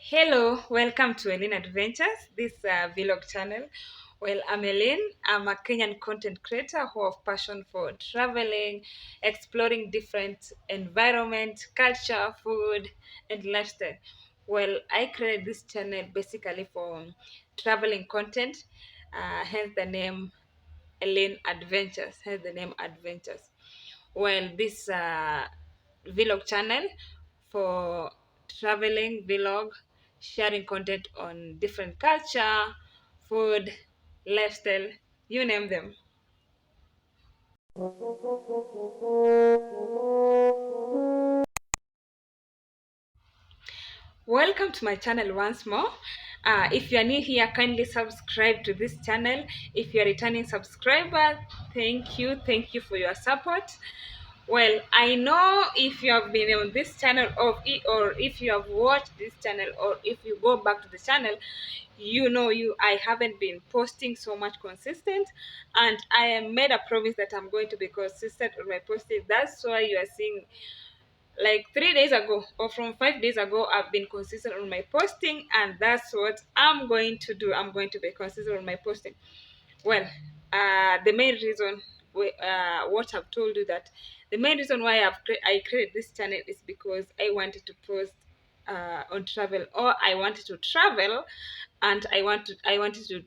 Hello, welcome to Elynn Adventures, this vlog channel. Well, I'm Elynn. I'm a Kenyan content creator who have passion for traveling, exploring different environment, culture, food, and lifestyle. Well, I created this channel basically for traveling content, hence the name Elynn Adventures, hence the name Adventures. Well, this vlog channel for traveling vlog, sharing content on different culture, food, lifestyle, you name them. Welcome to my channel once more. If you are new here, kindly subscribe to this channel. If you are a returning subscriber, thank you for your support. Well, I know if you have been on this channel or if you have watched this channel or if you go back to the channel, I haven't been posting so much consistent, and I am made a promise that I'm going to be consistent on my posting. That's why you are seeing like 3 days ago or from 5 days ago I've been consistent on my posting, and that's what I'm going to do. I'm going to be consistent on my posting. Well, the main reason what I've told you that the main reason why I created this channel is because I wanted to post on travel, or I wanted to travel, and I wanted to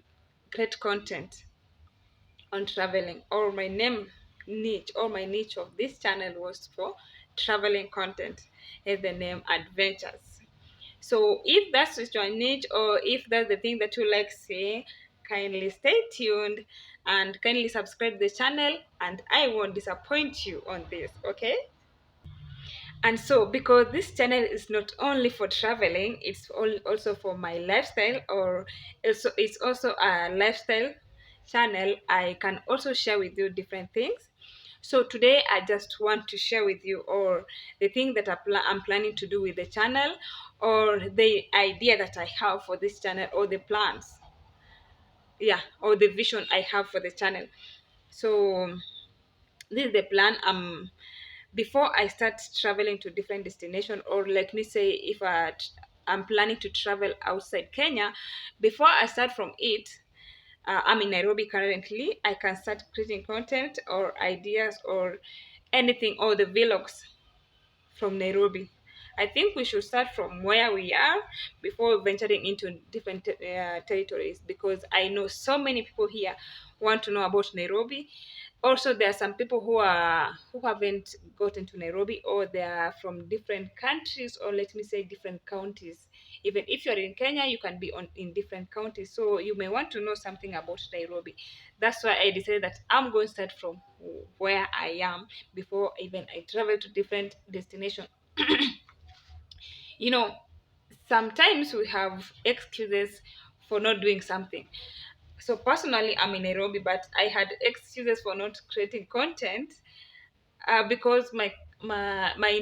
create content on traveling, or my niche of this channel was for traveling content, as the name Adventures. So if that's your niche, or if that's the thing that you like seeing, kindly stay tuned and kindly subscribe the channel, and I won't disappoint you on this, okay? And so, because this channel is not only for traveling, also for my lifestyle, or it's also a lifestyle channel. I can also share with you different things. So today I just want to share with you, or the thing that I'm planning to do with the channel, or the idea that I have for this channel, or the plans, yeah, or the vision I have for the channel. So this is the plan. Before I start traveling to different destination, or let me say, if I'm planning to travel outside Kenya, before I start from it, I'm in Nairobi currently. I can start creating content or ideas or anything, or the vlogs from Nairobi. I think we should start from where we are before venturing into different territories, because I know so many people here want to know about Nairobi. Also, there are some people who haven't gotten to Nairobi, or they are from different countries, or let me say different counties. Even if you're in Kenya, you can be in different counties, so you may want to know something about Nairobi. That's why I decided that I'm going to start from where I am before even I travel to different destination. you know Sometimes we have excuses for not doing something. So personally, I'm in Nairobi, but I had excuses for not creating content, because my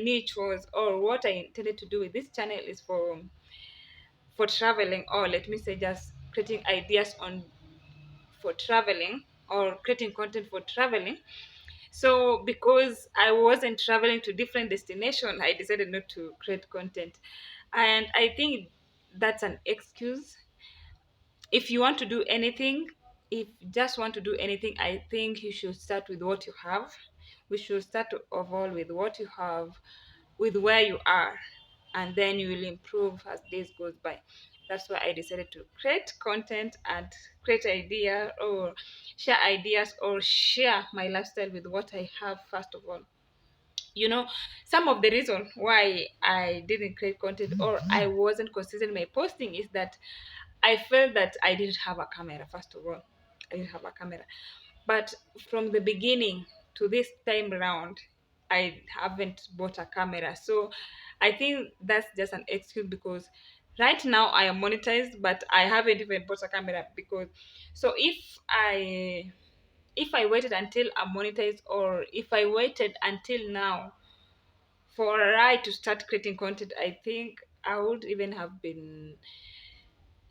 niche was, or what I intended to do with this channel is for traveling, or let me say just creating ideas on for traveling, or creating content for traveling. So because I wasn't traveling to different destination, I decided not to create content. And I think that's an excuse. If you want to do anything, if you just want to do anything, I think you should start with what you have. We should start to evolve with what you have, with where you are, and then you will improve as days goes by. That's why I decided to create content and create idea, or share ideas, or share my lifestyle with what I have. First of all, you know some of the reason why I didn't create content, or I wasn't consistent in my posting, is that I felt that I didn't have a camera. First of all, I didn't have a camera. But from the beginning to this time around, I haven't bought a camera. So I think that's just an excuse, because right now I am monetized, but I haven't even bought a camera. Because so if I waited until I'm monetized, or if I waited until now for I to start creating content, I think I would even have been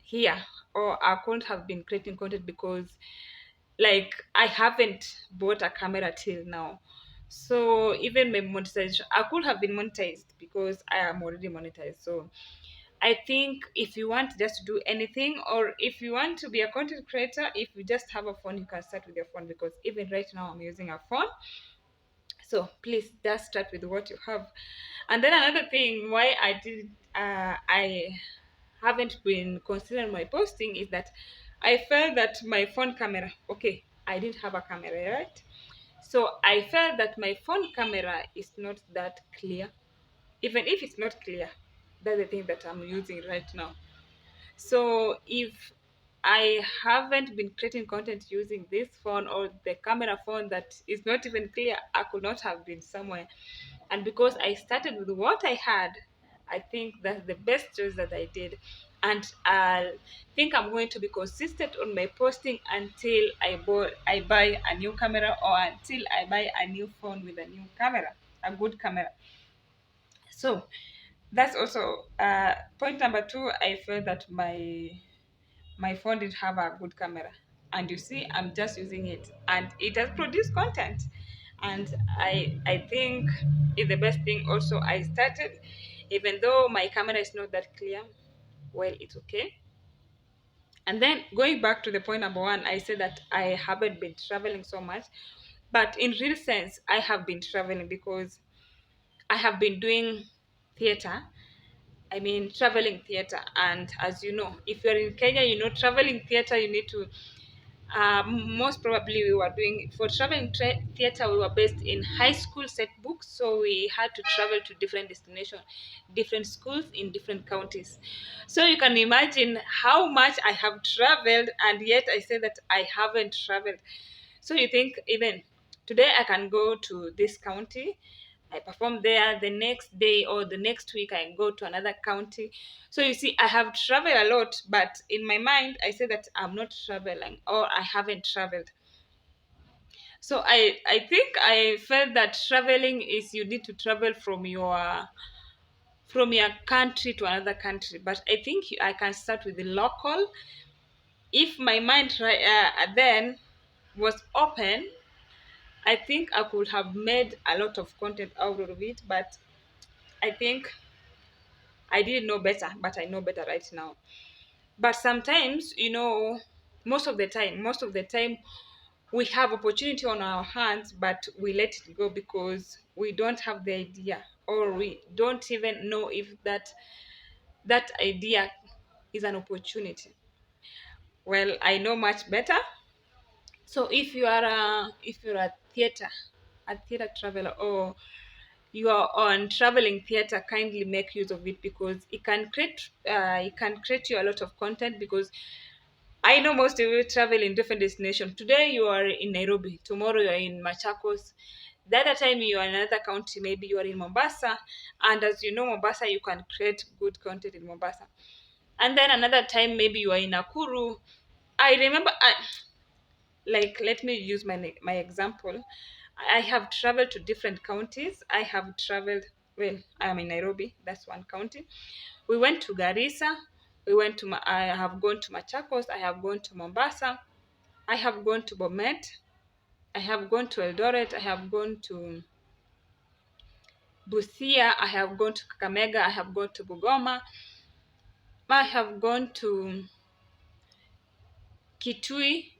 here, or I couldn't have been creating content, because like I haven't bought a camera till now. So even my monetization, I could have been monetized because I am already monetized. So I think if you want just to do anything, or if you want to be a content creator, if you just have a phone, you can start with your phone, because even right now I'm using a phone. So please just start with what you have. And then another thing why I haven't been considering my posting is that I felt that my phone camera, okay, I didn't have a camera, right? So I felt that my phone camera is not that clear. Even if it's not clear, that's the thing that I'm using right now. So if I haven't been creating content using this phone or the camera phone that is not even clear, I could not have been somewhere. And because I started with what I had, I think that's the best choice that I did. And I think I'm going to be consistent on my posting until I buy a new camera, or until I buy a new phone with a new camera, a good camera. So that's also point number two. I felt that my phone didn't have a good camera, and you see I'm just using it and it has produced content. And I think it's the best thing. Also, I started, even though my camera is not that clear, well, it's okay. And then going back to the point number one, I said that I haven't been traveling so much, but in real sense I have been traveling, because I have been doing theater. I mean, traveling theater. And as you know, if you're in Kenya, you know, traveling theater, you need to, most probably we were doing, for traveling theater, we were based in high school set books. So we had to travel to different destinations, different schools in different counties. So you can imagine how much I have traveled, and yet I say that I haven't traveled. So you think, even today I can go to this county, I perform there, the next day or the next week I go to another county. So you see, I have traveled a lot, but in my mind I say that I'm not traveling, or I haven't traveled. So I think I felt that traveling is, you need to travel from your country to another country. But I think I can start with the local. If my mind then was open, I think I could have made a lot of content out of it. But I think I didn't know better, but I know better right now. But sometimes, you know, most of the time, we have opportunity on our hands, but we let it go because we don't have the idea, or we don't even know if that idea is an opportunity. Well, I know much better. So if you're a theater traveler, or you are on traveling theater, kindly make use of it, because it can create you a lot of content. Because I know most of you travel in different destinations. Today you are in Nairobi, tomorrow you are in Machakos, the other time you are in another county, maybe you are in Mombasa. And as you know, Mombasa, you can create good content in Mombasa. And then another time maybe you are in Nakuru. I remember, like, let me use my example. I have traveled to different counties. I have traveled, well, I am in Nairobi, that's one county. We went to Garissa. I have gone to Machakos. I have gone to Mombasa. I have gone to Bomet. I have gone to Eldoret. I have gone to Busia. I have gone to Kakamega. I have gone to Bugoma. I have gone to Kitui,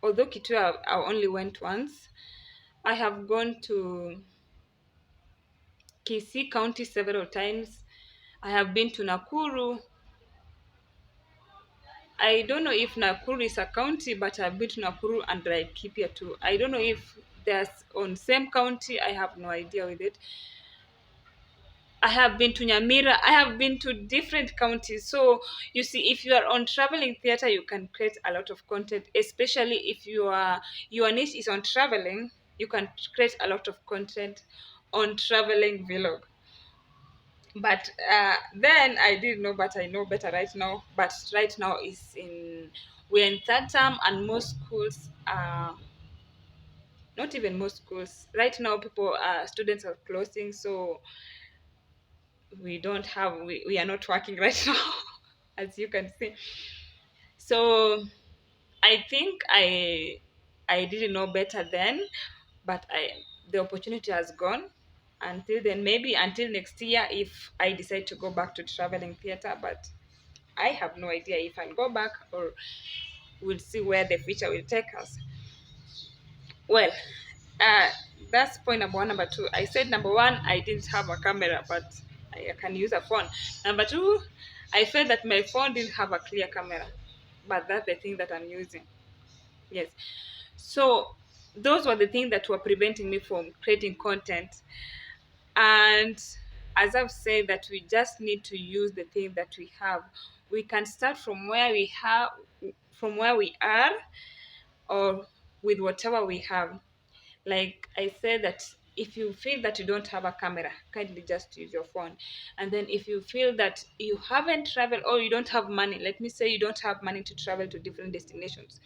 although Kitui I only went once. I have gone to Kisii County several times. I have been to Nakuru. I don't know if Nakuru is a county, but I've been to Nakuru and Laikipia too. I don't know if there's on same county. I have no idea with it. I have been to Nyamira. I have been to different counties. So you see, if you are on traveling theater, you can create a lot of content. Especially if your niche is on traveling, you can create a lot of content on traveling vlog. But then I didn't know, but I know better right now. But right now we're in third term, and most schools not even most schools right now, students are closing. So we are not working right now, as you can see. So I think I didn't know better then, but the opportunity has gone, until then, maybe until next year if I decide to go back to traveling theater. But I have no idea if I'll go back, or we'll see where the future will take us. Well, uh, that's point number one. Number two, I said number one, I didn't have a camera, but I can use a phone. Number two, I felt that my phone didn't have a clear camera, but that's the thing that I'm using. Yes. So those were the things that were preventing me from creating content. And as I've said, that we just need to use the thing that we have. We can start from where we have, from where we are, or with whatever we have. Like I said, that if you feel that you don't have a camera, kindly just use your phone. And then if you feel that you haven't traveled, or you don't have money, let me say you don't have money to travel to different destinations.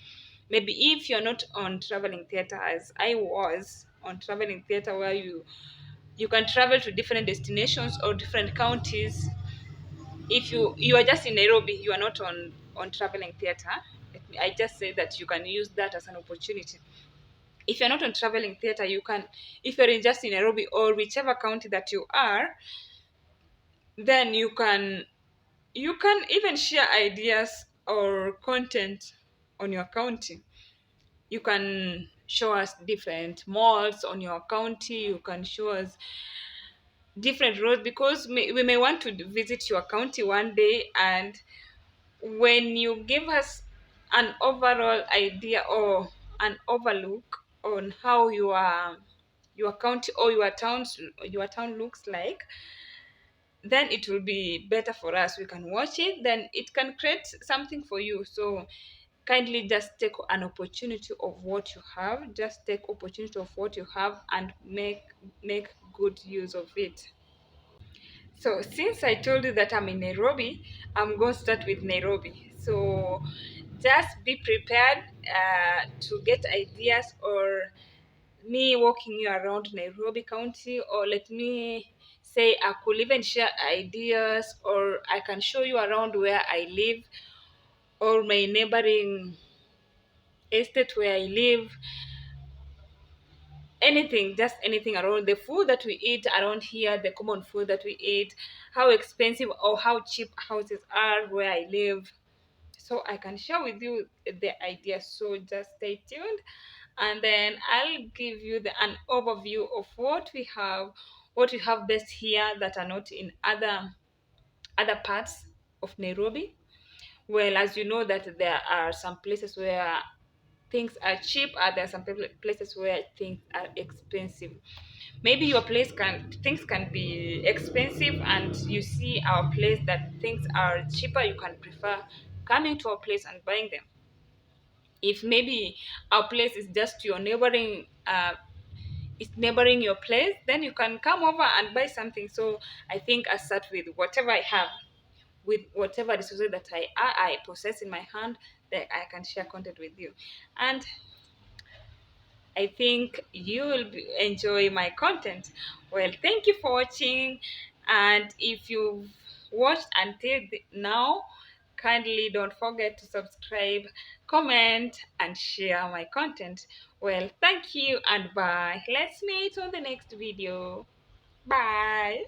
Maybe if you're not on traveling theater, as I was on traveling theater, where you can travel to different destinations or different counties. If you are just in Nairobi, you are not on traveling theater. I just say that you can use that as an opportunity. If you're not on traveling theater, you can, if you're in just in Nairobi or whichever county that you are, then you can even share ideas or content on your county. You can show us different malls on your county. You can show us different roads, because we may want to visit your county one day. And when you give us an overall idea or an overlook on how your county or your town looks like, then it will be better for us. We can watch it, then it can create something for you. So kindly just take an opportunity of what you have. Just take opportunity of what you have and make good use of it. So since I told you that I'm in Nairobi, I'm going to start with Nairobi. So just be prepared to get ideas, or me walking you around Nairobi County, or let me say I could even share ideas, or I can show you around where I live, or my neighboring estate where I live. Anything, just anything around the food that we eat around here, the common food that we eat, how expensive or how cheap houses are where I live. So I can share with you the idea. So just stay tuned, and then I'll give you an overview of what we have best here that are not in other parts of Nairobi. Well, as you know, that there are some places where things are cheap, and there are some places where things are expensive. Maybe your place can things can be expensive, and you see our place that things are cheaper. You can prefer coming to our place and buying them. If maybe our place is just your neighboring it's neighboring your place, then you can come over and buy something. So I think I start with whatever I have, with whatever resources that I possess in my hand, that I can share content with you. And I think you will enjoy my content. Well, thank you for watching. And if you've watched until now, kindly don't forget to subscribe, comment, and share my content. Well, thank you and bye. Let's meet on the next video. Bye.